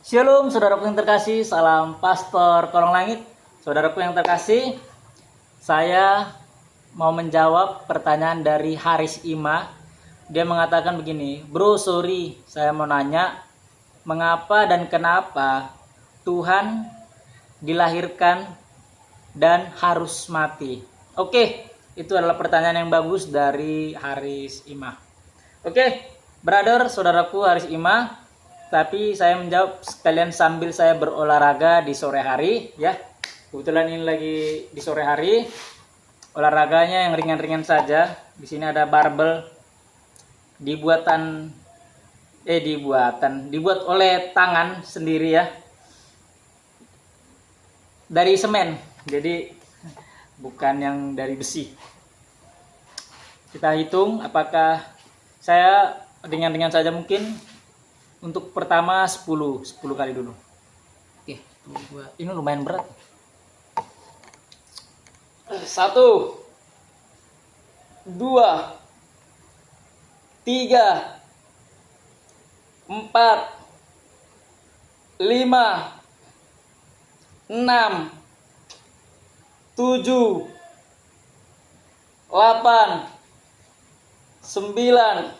Shalom saudaraku yang terkasih, salam Pastor Kolong Langit. Saudaraku yang terkasih, saya mau menjawab pertanyaan dari Haris Ima. Dia mengatakan begini, bro sorry saya mau nanya, mengapa dan kenapa Tuhan dilahirkan dan harus mati? Oke, itu adalah pertanyaan yang bagus dari Haris Ima. Oke, brother, saudaraku Haris Ima. Tapi saya menjawab sekalian sambil saya berolahraga di sore hari ya. Kebetulan ini lagi di sore hari. Olahraganya yang ringan-ringan saja. Di sini ada barbel dibuat oleh tangan sendiri ya. Dari semen. Jadi bukan yang dari besi. Kita hitung apakah saya ringan-ringan saja mungkin. Untuk pertama 10 kali dulu. Oke, ini lumayan berat. 1 2 3 4 5 6 7 8 9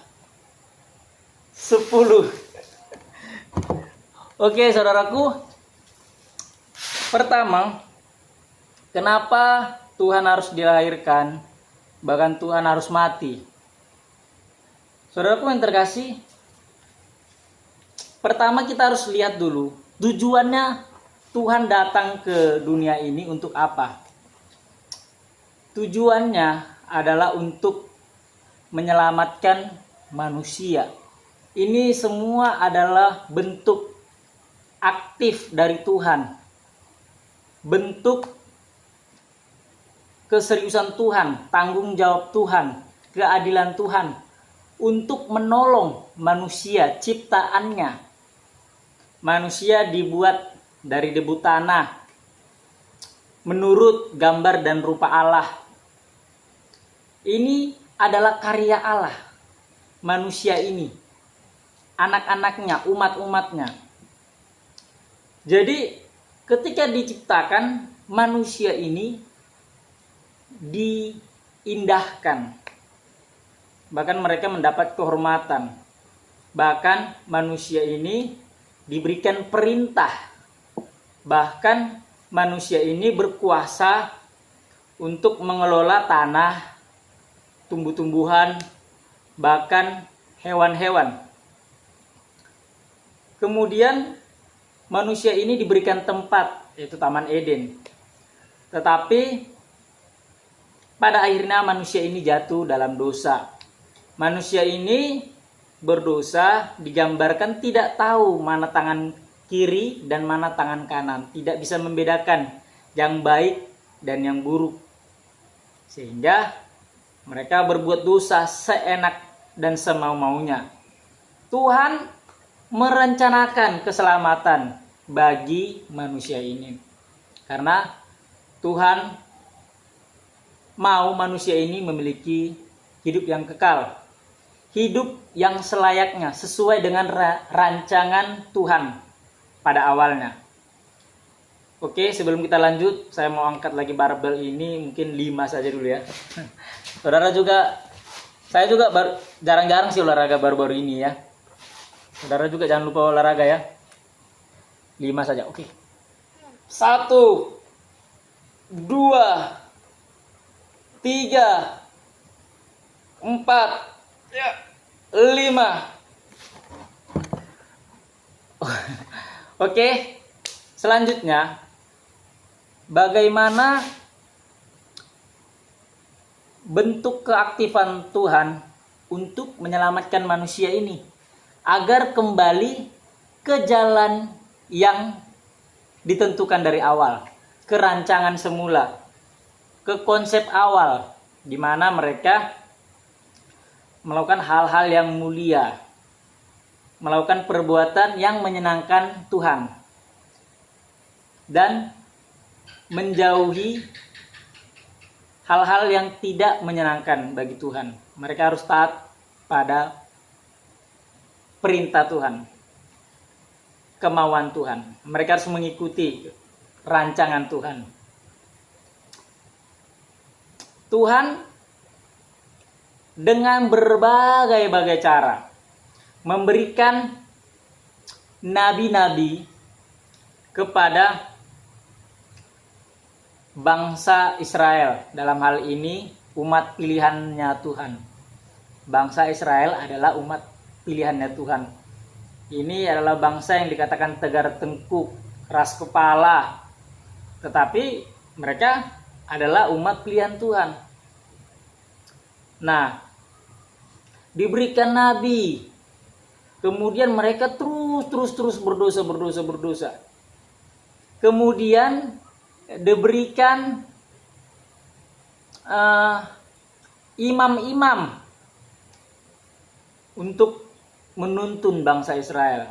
10. Oke saudaraku, pertama, kenapa Tuhan harus dilahirkan, bahkan Tuhan harus mati? Saudaraku yang terkasih, pertama kita harus lihat dulu, tujuannya Tuhan datang ke dunia ini untuk apa? Tujuannya adalah untuk menyelamatkan manusia. Ini semua adalah bentuk aktif dari Tuhan, bentuk keseriusan Tuhan, tanggung jawab Tuhan, keadilan Tuhan untuk menolong manusia ciptaannya. Manusia dibuat dari debu tanah menurut gambar dan rupa Allah. Ini adalah karya Allah. Manusia ini, anak-anaknya, umat-umatnya. Jadi ketika diciptakan, manusia ini diindahkan. Bahkan mereka mendapat kehormatan. Bahkan manusia ini diberikan perintah. Bahkan manusia ini berkuasa untuk mengelola tanah, tumbuh-tumbuhan, bahkan hewan-hewan. Kemudian manusia ini diberikan tempat, yaitu Taman Eden. Tetapi pada akhirnya manusia ini jatuh dalam dosa. Manusia ini berdosa, digambarkan tidak tahu mana tangan kiri dan mana tangan kanan. Tidak bisa membedakan yang baik dan yang buruk. Sehingga mereka berbuat dosa seenak dan semau-maunya. Tuhan merencanakan keselamatan bagi manusia ini. Karena Tuhan mau manusia ini memiliki hidup yang kekal. Hidup yang selayaknya sesuai dengan rancangan Tuhan pada awalnya. Oke, sebelum kita lanjut, saya mau angkat lagi barbel ini, mungkin 5 saja dulu ya. Saudara juga, saya juga jarang-jarang sih olahraga baru-baru ini ya. Saudara juga jangan lupa olahraga ya. 5 saja, oke. 1 2 3 4 5. Oke. Selanjutnya, bagaimana bentuk keaktifan Tuhan untuk menyelamatkan manusia ini agar kembali ke jalan yang ditentukan dari awal, ke rancangan semula, ke konsep awal, di mana mereka melakukan hal-hal yang mulia, melakukan perbuatan yang menyenangkan Tuhan, dan menjauhi hal-hal yang tidak menyenangkan bagi Tuhan. Mereka harus taat pada perintah Tuhan. kemauan Tuhan. Mereka harus mengikuti rancangan Tuhan. Tuhan dengan berbagai-bagai cara memberikan nabi-nabi kepada bangsa Israel. Dalam hal ini umat pilihannya Tuhan. Bangsa Israel adalah umat pilihannya Tuhan. Ini adalah bangsa yang dikatakan tegar tengkuk, keras kepala. Tetapi mereka adalah umat pilihan Tuhan. Nah, diberikan nabi. Kemudian mereka terus berdosa. Kemudian diberikan imam-imam untuk menuntun bangsa Israel.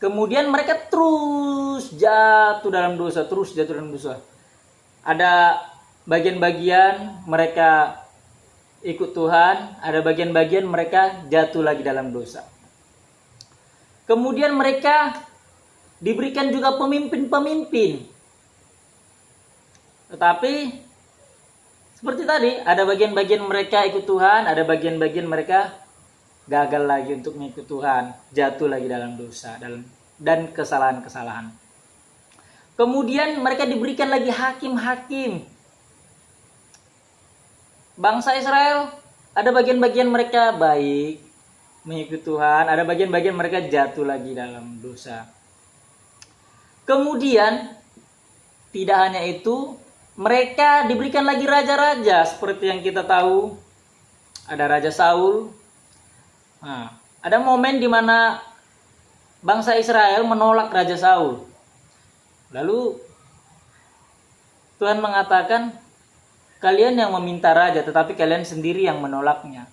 Kemudian mereka terus jatuh dalam dosa. Ada bagian-bagian mereka ikut Tuhan, ada bagian-bagian mereka jatuh lagi dalam dosa. Kemudian mereka diberikan juga pemimpin-pemimpin. Tetapi seperti tadi, ada bagian-bagian mereka ikut Tuhan, ada bagian-bagian mereka gagal lagi untuk mengikut Tuhan, jatuh lagi dalam dosa dan kesalahan-kesalahan. Kemudian mereka diberikan lagi hakim-hakim. Bangsa Israel, ada bagian-bagian mereka baik, mengikut Tuhan, ada bagian-bagian mereka jatuh lagi dalam dosa. Kemudian, tidak hanya itu, mereka diberikan lagi raja-raja, seperti yang kita tahu, ada Raja Saul. Nah, ada momen di mana bangsa Israel menolak Raja Saul. Lalu Tuhan mengatakan, kalian yang meminta raja, tetapi kalian sendiri yang menolaknya.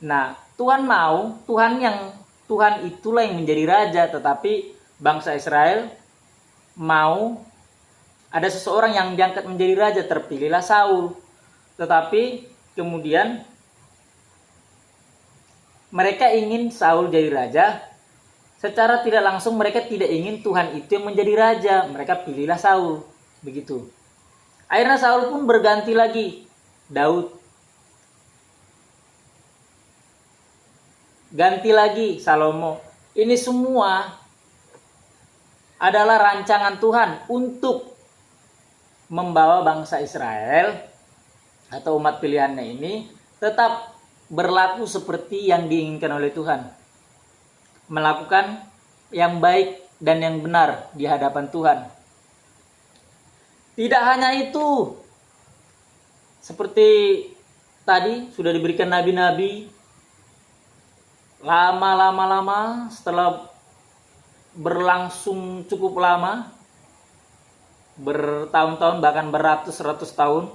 Nah, Tuhan itulah yang menjadi raja, tetapi bangsa Israel mau ada seseorang yang diangkat menjadi raja, terpilihlah Saul. Tetapi kemudian mereka ingin Saul jadi raja. Secara tidak langsung mereka tidak ingin Tuhan itu yang menjadi raja. Mereka pilihlah Saul. Begitu. Akhirnya Saul pun berganti lagi. Daud. Ganti lagi Salomo. Ini semua adalah rancangan Tuhan untuk membawa bangsa Israel atau umat pilihannya ini tetap berlaku seperti yang diinginkan oleh Tuhan. Melakukan yang baik dan yang benar di hadapan Tuhan. Tidak hanya itu, seperti tadi sudah diberikan nabi-nabi, lama setelah berlangsung cukup lama, bertahun-tahun bahkan beratus-ratus tahun,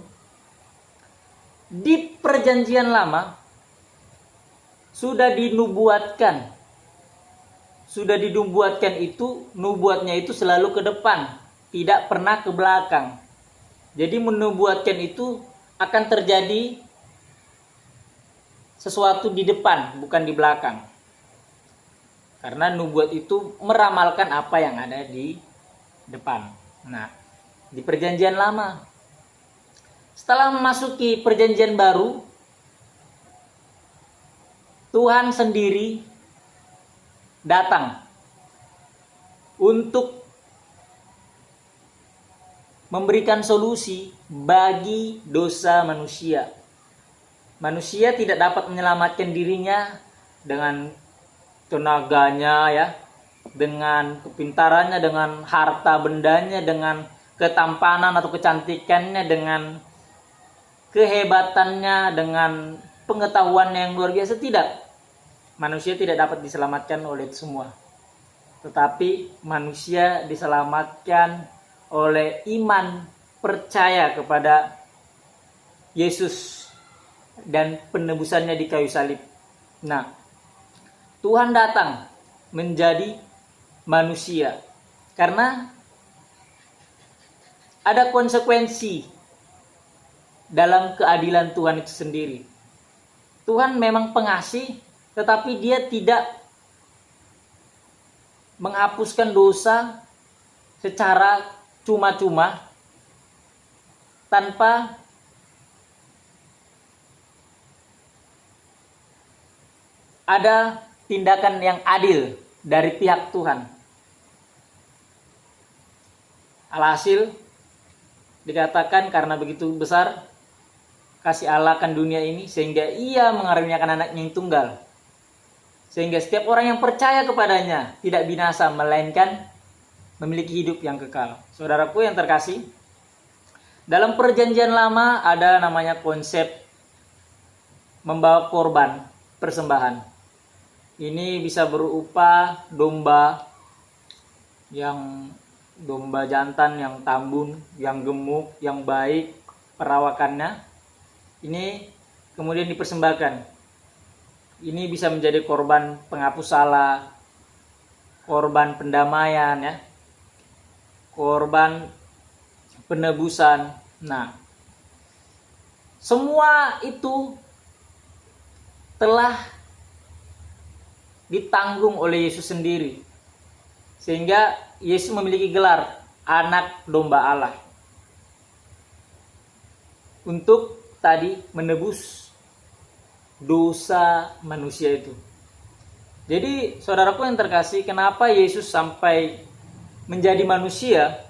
di perjanjian lama sudah dinubuatkan itu, nubuatnya itu selalu ke depan, tidak pernah ke belakang. Jadi menubuatkan itu akan terjadi sesuatu di depan, bukan di belakang. Karena nubuat itu meramalkan apa yang ada di depan. Nah, di perjanjian lama. Setelah memasuki perjanjian baru, Tuhan sendiri datang untuk memberikan solusi bagi dosa manusia. Manusia tidak dapat menyelamatkan dirinya dengan tenaganya ya, dengan kepintarannya, dengan harta bendanya, dengan ketampanan atau kecantikannya, dengan kehebatannya, dengan pengetahuannya yang luar biasa. Tidak. Manusia tidak dapat diselamatkan oleh itu semua. Tetapi manusia diselamatkan oleh iman, percaya kepada Yesus dan penebusannya di kayu salib. Nah, Tuhan datang menjadi manusia karena ada konsekuensi dalam keadilan Tuhan itu sendiri. Tuhan memang pengasih, tetapi dia tidak menghapuskan dosa secara cuma-cuma tanpa ada tindakan yang adil dari pihak Tuhan. Alhasil dikatakan karena begitu besar kasih Allah akan dunia ini sehingga ia mengaruniakan anaknya yang tunggal. Sehingga setiap orang yang percaya kepadanya tidak binasa melainkan memiliki hidup yang kekal. Saudaraku yang terkasih, dalam perjanjian lama ada namanya konsep membawa korban persembahan. Ini bisa berupa domba jantan yang tambun, yang gemuk, yang baik perawakannya. Ini kemudian dipersembahkan. Ini bisa menjadi korban penghapus salah, korban pendamaian, ya, korban penebusan. Nah, semua itu telah ditanggung oleh Yesus sendiri, sehingga Yesus memiliki gelar anak domba Allah untuk tadi menebus dosa manusia itu. Jadi saudaraku yang terkasih, kenapa Yesus sampai menjadi manusia?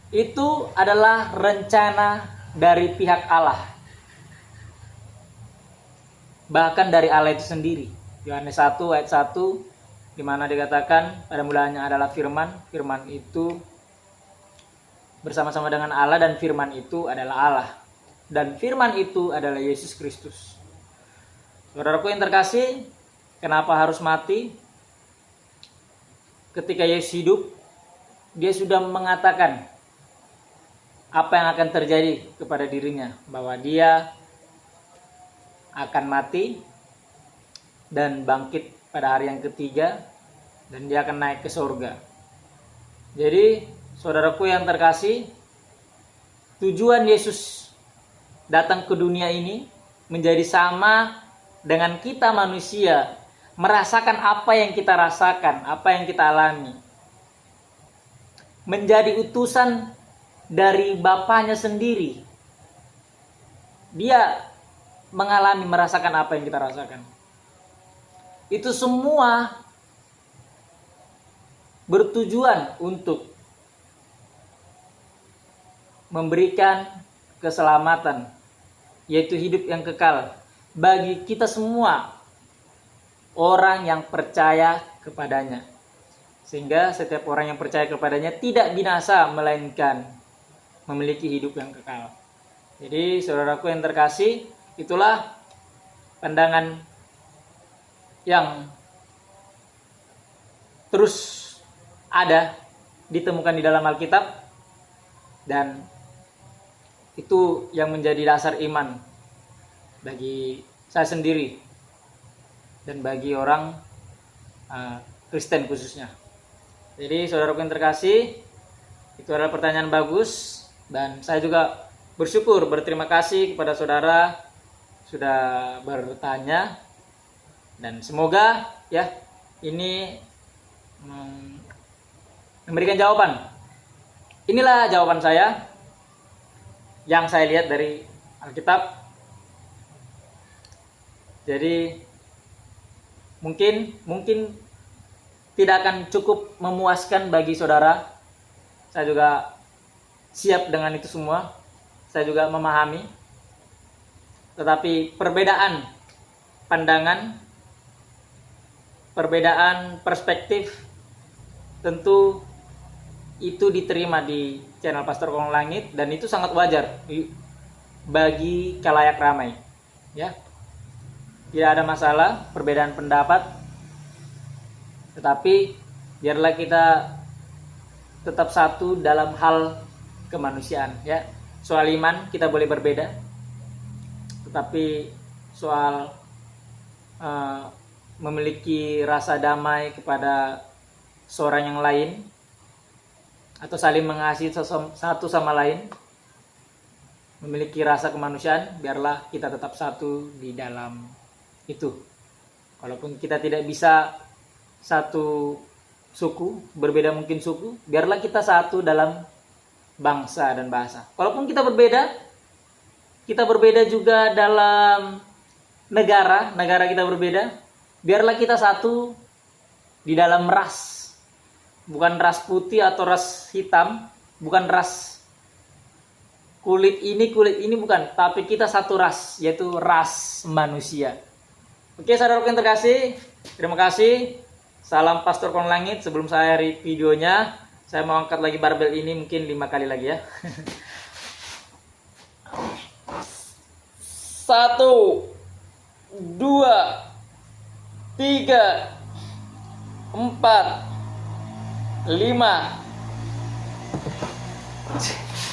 Itu adalah rencana dari pihak Allah, bahkan dari Allah itu sendiri. Yohanes 1 ayat 1, di mana dikatakan pada mulanya adalah firman, firman itu bersama-sama dengan Allah, dan firman itu adalah Allah, dan firman itu adalah Yesus Kristus. Saudaraku yang terkasih, kenapa harus mati? Ketika Yesus hidup, dia sudah mengatakan apa yang akan terjadi kepada dirinya, bahwa dia akan mati dan bangkit pada hari yang ketiga, dan dia akan naik ke surga. Jadi saudaraku yang terkasih, tujuan Yesus datang ke dunia ini menjadi sama dengan kita manusia, merasakan apa yang kita rasakan, apa yang kita alami. Menjadi utusan dari Bapaknya sendiri. Dia mengalami, merasakan apa yang kita rasakan. Itu semua bertujuan untuk memberikan keselamatan, yaitu hidup yang kekal bagi kita semua orang yang percaya kepadanya. Sehingga setiap orang yang percaya kepadanya tidak binasa, melainkan memiliki hidup yang kekal. Jadi saudaraku yang terkasih, itulah pandangan yang terus ada, ditemukan di dalam Alkitab, dan itu yang menjadi dasar iman bagi saya sendiri dan bagi orang Kristen khususnya. Jadi saudaraku yang terkasih, itu adalah pertanyaan bagus, dan saya juga berterima kasih kepada saudara sudah bertanya, dan semoga ya ini memberikan jawaban. Inilah jawaban saya yang saya lihat dari Alkitab. Jadi mungkin tidak akan cukup memuaskan bagi saudara. Saya juga siap dengan itu semua. Saya juga memahami. Tetapi perbedaan pandangan, perbedaan perspektif, tentu itu diterima di channel Pastor Kolong Langit, dan itu sangat wajar bagi khalayak ramai. Ya. Tidak ada masalah perbedaan pendapat, tetapi biarlah kita tetap satu dalam hal kemanusiaan, ya. Soal iman kita boleh berbeda, tetapi soal memiliki rasa damai kepada seorang yang lain, atau saling mengasihi satu sama lain, memiliki rasa kemanusiaan, biarlah kita tetap satu di dalam itu. Walaupun kita tidak bisa satu suku, berbeda mungkin suku, biarlah kita satu dalam bangsa dan bahasa. Walaupun kita berbeda juga dalam negara kita berbeda, biarlah kita satu di dalam ras. Bukan ras putih atau ras hitam, bukan ras kulit ini bukan, tapi kita satu ras, yaitu ras manusia. Oke, saudaraku yang terkasih, terima kasih. Salam Pastor Kon Langit. Sebelum saya videonya, saya mau angkat lagi barbel ini mungkin 5 kali lagi ya. 1, 2, 3, 4, 5.